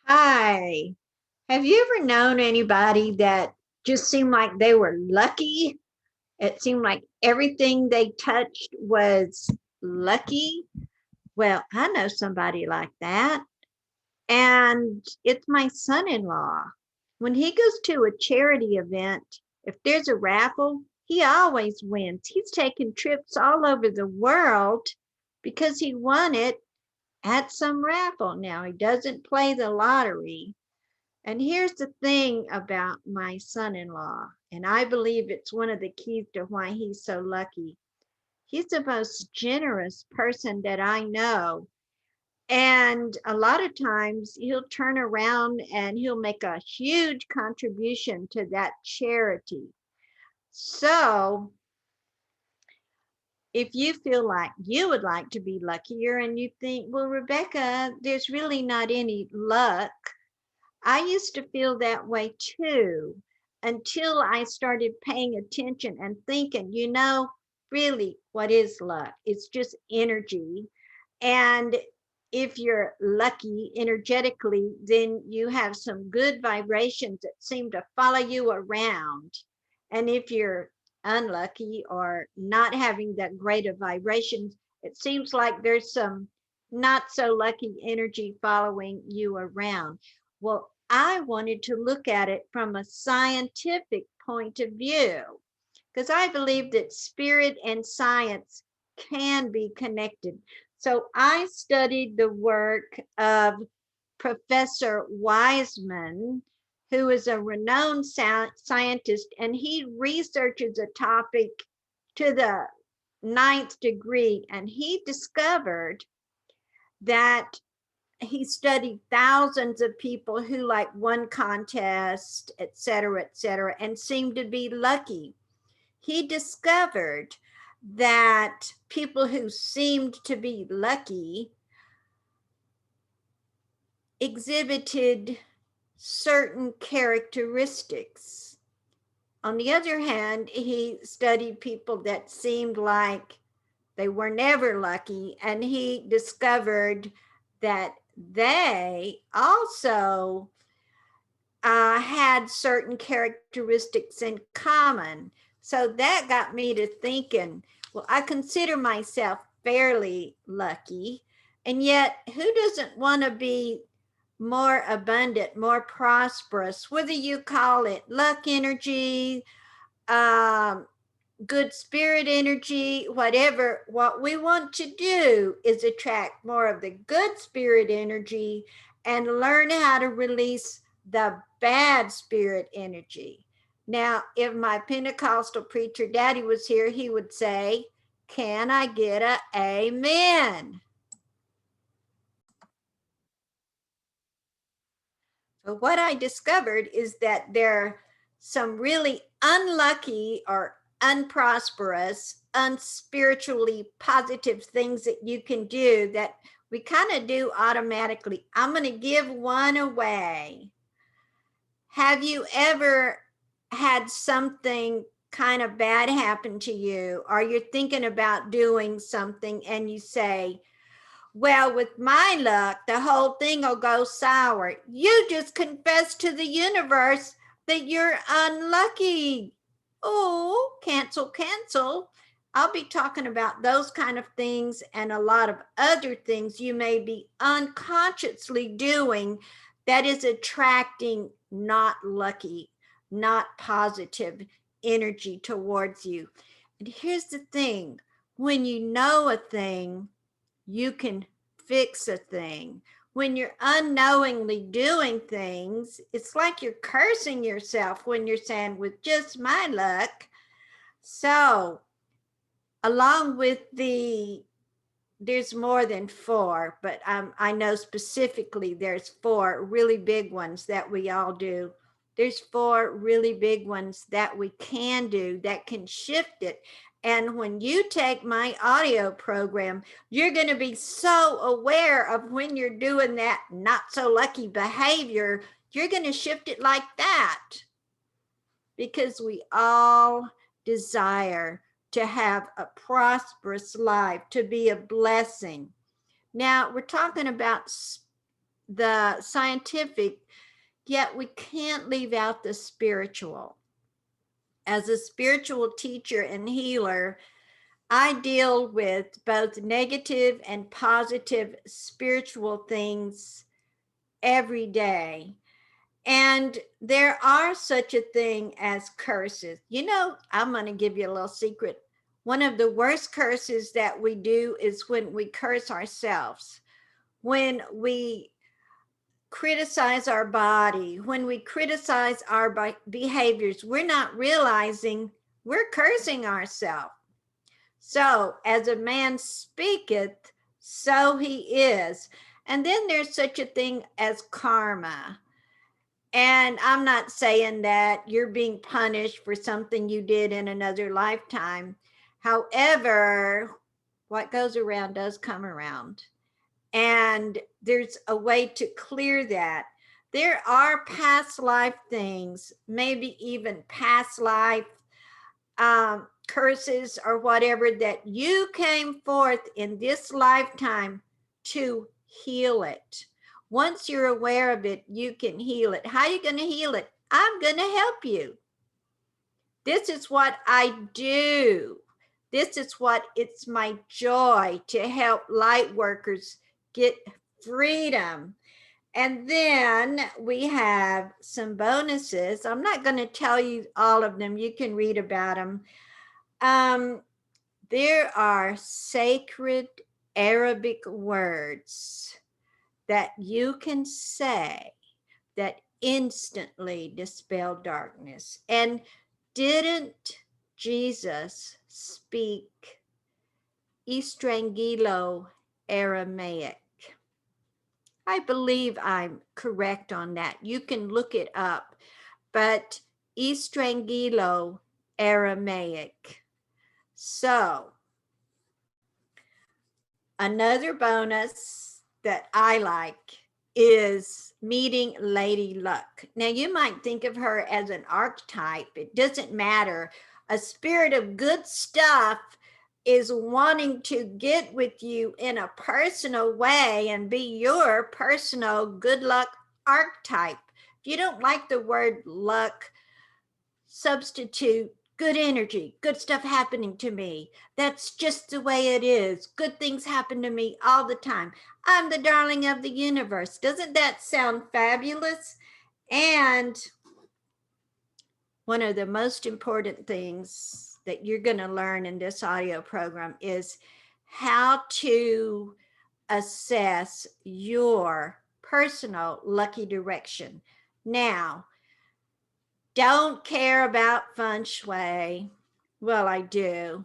Hi. Have you ever known anybody that just seemed like they were lucky? It seemed like everything they touched was lucky. Well, I know somebody like that, and it's my son in law. When he goes to a charity event, if there's a raffle, he always wins. He's taken trips all over the world because he won it at some raffle. Now, he doesn't play the lottery. And here's the thing about my son in law, and I believe it's one of the keys to why he's so lucky. He's the most generous person that I know. And a lot of times he'll turn around and he'll make a huge contribution to that charity. So if you feel like you would like to be luckier and you think, well, Rebecca, there's really not any luck, I used to feel that way too until I started paying attention and thinking, really, what is luck? It's just energy. And if you're lucky energetically, then you have some good vibrations that seem to follow you around. And if you're unlucky or not having that great of vibrations, it seems like there's some not so lucky energy following you around. Well, I wanted to look at it from a scientific point of view because I believe that spirit and science can be connected. So I studied the work of Professor Wiseman, who is a renowned scientist, and he researches a topic to the ninth degree, and he discovered that he studied thousands of people who like won contests, et cetera, and seemed to be lucky. He discovered that people who seemed to be lucky exhibited certain characteristics. On the other hand, he studied people that seemed like they were never lucky, and he discovered that they also had certain characteristics in common. So that got me to thinking, well, I consider myself fairly lucky. And yet, who doesn't want to be more abundant, more prosperous, whether you call it luck energy, um, good spirit energy, whatever? What we want to do is attract more of the good spirit energy and learn how to release the bad spirit energy. Now, if my Pentecostal preacher daddy was here, he would say, can I get a amen? So what I discovered is that there are some really unlucky or unprosperous, unspiritually positive things that you can do that we kind of do automatically. I'm going to give one away. Have you ever had something kind of bad happen to you, or you're thinking about doing something and you say, well, with my luck, the whole thing will go sour. You just confessed to the universe that you're unlucky. Oh, cancel, cancel. I'll be talking about those kind of things and a lot of other things you may be unconsciously doing that is attracting not lucky, not positive energy towards you. And here's the thing, when you know a thing, you can fix a thing. When you're unknowingly doing things, it's like you're cursing yourself when you're saying, with just my luck. So, along with there's more than four, but I know specifically there's four really big ones that we all do. There's four really big ones that we can do that can shift it. And when you take my audio program, you're going to be so aware of when you're doing that not so lucky behavior. You're going to shift it like that because we all desire to have a prosperous life, to be a blessing. Now, we're talking about the scientific, yet we can't leave out the spiritual. As a spiritual teacher and healer, I deal with both negative and positive spiritual things every day. And there are such a thing as curses. You know, I'm going to give you a little secret. One of the worst curses that we do is when we curse ourselves, when we criticize our body, when we criticize our behaviors. We're not realizing we're cursing ourselves. So, as a man speaketh, so he is. And then there's such a thing as karma. And I'm not saying that you're being punished for something you did in another lifetime. However, what goes around does come around. And there's a way to clear that. There are past life things, maybe even past life curses or whatever, that you came forth in this lifetime to heal it. Once you're aware of it, you can heal it. How are you going to heal it? I'm going to help you. This is what I do. This is what it's my joy to help light workers get freedom. And then we have some bonuses. I'm not going to tell you all of them. You can read about them. There are sacred Arabic words that you can say that instantly dispel darkness. And didn't Jesus speak Estrangelo Aramaic? I believe I'm correct on that. You can look it up, but Estrangelo Aramaic. So, another bonus that I like is meeting Lady Luck. Now, you might think of her as an archetype. It doesn't matter. A spirit of good stuff is wanting to get with you in a personal way and be your personal good luck archetype. If you don't like the word luck, substitute good energy, good stuff happening to me. That's just the way it is. Good things happen to me all the time. I'm the darling of the universe. Doesn't that sound fabulous? And one of the most important things that you're going to learn in this audio program is how to assess your personal lucky direction. Now, don't care about feng shui. Well, I do.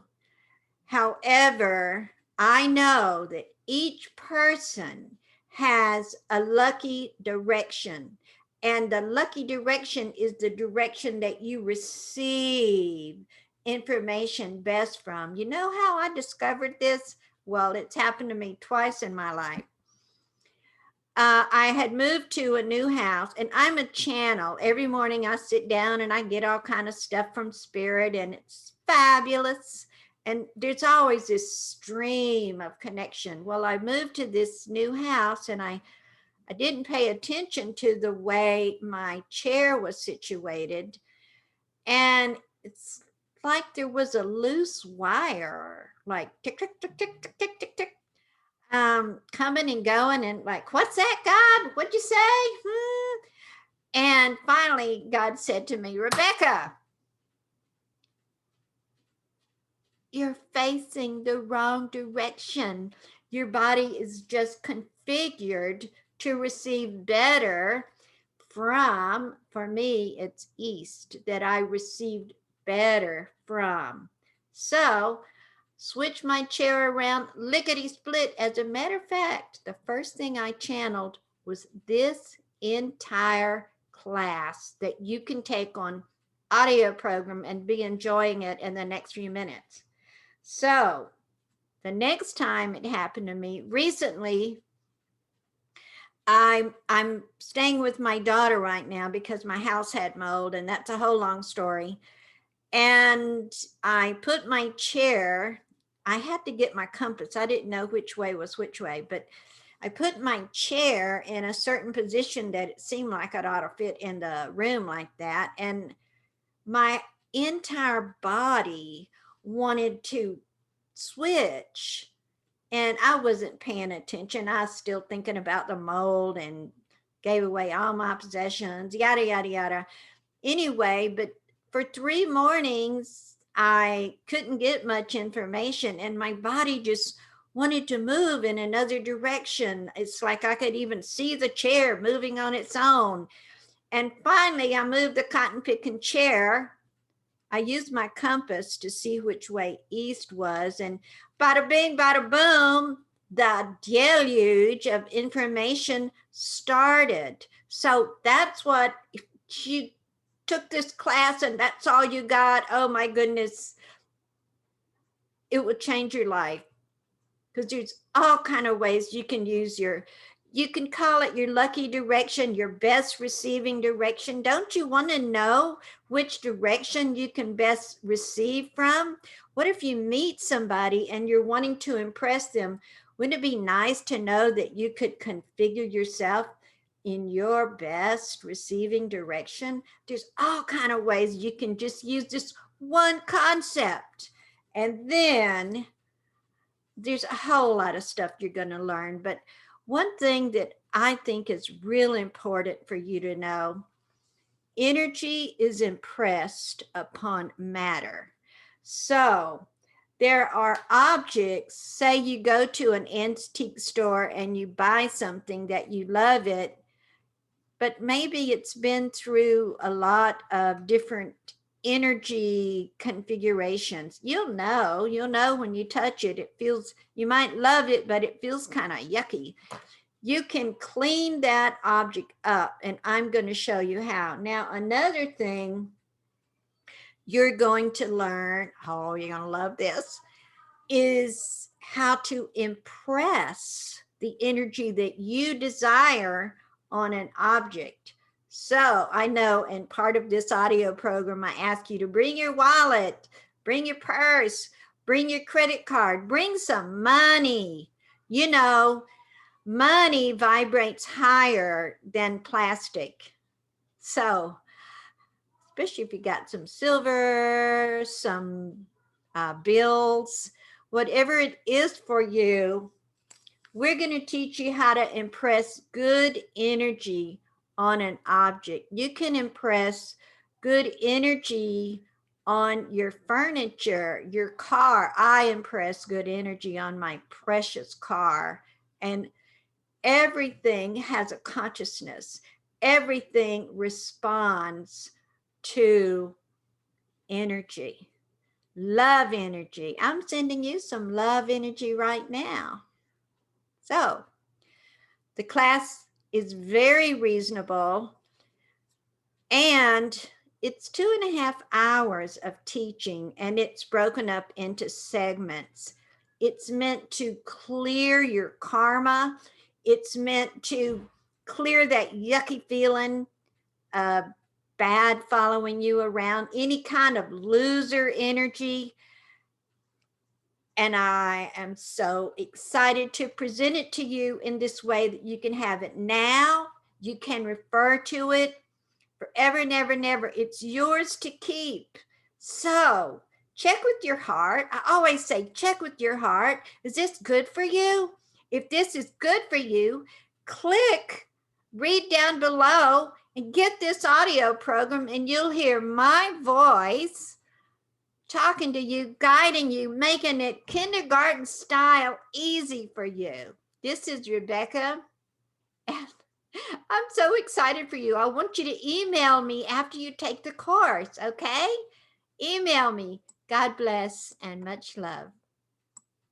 However, I know that each person has a lucky direction. And the lucky direction is the direction that you receive information best from. You know how I discovered this? Well, it's happened to me twice in my life. I had moved to a new house, and I'm a channel. Every morning I sit down and I get all kind of stuff from spirit, and it's fabulous. And there's always this stream of connection. Well, I moved to this new house, and I didn't pay attention to the way my chair was situated. And it's like there was a loose wire, like tick, tick, tick, tick, tick, tick, tick, tick, coming and going, and like, what's that, God? What'd you say? And finally, God said to me, Rebecca, you're facing the wrong direction. Your body is just configured to receive better from, for me, it's east, that I received better from. So, switch my chair around, lickety split. As a matter of fact, the first thing I channeled was this entire class that you can take on audio program and be enjoying it in the next few minutes. So the next time it happened to me recently, I'm staying with my daughter right now because my house had mold, and that's a whole long story. And I put my chair, I had to get my compass. I didn't know which way was which way, but I put my chair in a certain position that it seemed like it ought to fit in the room like that. And my entire body wanted to switch. And I wasn't paying attention. I was still thinking about the mold and gave away all my possessions, yada, yada, yada. Anyway, but for 3 mornings, I couldn't get much information, and my body just wanted to move in another direction. It's like I could even see the chair moving on its own. And finally, I moved the cotton picking chair. I used my compass to see which way east was, and bada bing, bada boom, the deluge of information started. So that's what, if you took this class and that's all you got, oh my goodness, it would change your life. Because there's all kind of ways you can use you can call it your lucky direction, your best receiving direction. Don't you want to know which direction you can best receive from? What if you meet somebody and you're wanting to impress them? Wouldn't it be nice to know that you could configure yourself in your best receiving direction? There's all kind of ways you can just use this one concept. And then there's a whole lot of stuff you're going to learn. But one thing that I think is really important for you to know, energy is impressed upon matter. So there are objects, say you go to an antique store and you buy something that you love it, but maybe it's been through a lot of different energy configurations. You'll know when you touch it. It feels, you might love it, but it feels kind of yucky. You can clean that object up, and I'm going to show you how. Now, another thing you're going to learn, oh, you're going to love this, is how to impress the energy that you desire on an object. So I know in part of this audio program, I ask you to bring your wallet, bring your purse, bring your credit card, bring some money. You know, money vibrates higher than plastic. So, especially if you got some silver, some bills, whatever it is for you, we're going to teach you how to impress good energy on an object. You can impress good energy on your furniture, your car. I impress good energy on my precious car. And everything has a consciousness. Everything responds to energy. Love energy. I'm sending you some love energy right now. So the class is very reasonable, and it's 2.5 hours of teaching, and it's broken up into segments. It's meant to clear your karma. It's meant to clear that yucky feeling of bad following you around, any kind of loser energy. And I am so excited to present it to you in this way that you can have it now. You can refer to it forever and ever and ever. It's yours to keep. So check with your heart. I always say, check with your heart. Is this good for you? If this is good for you, click, read down below, and get this audio program, and you'll hear my voice talking to you, guiding you, making it kindergarten style easy for you. This is Rebecca, and I'm so excited for you. I want you to email me after you take the course, okay? Email me. God bless and much love.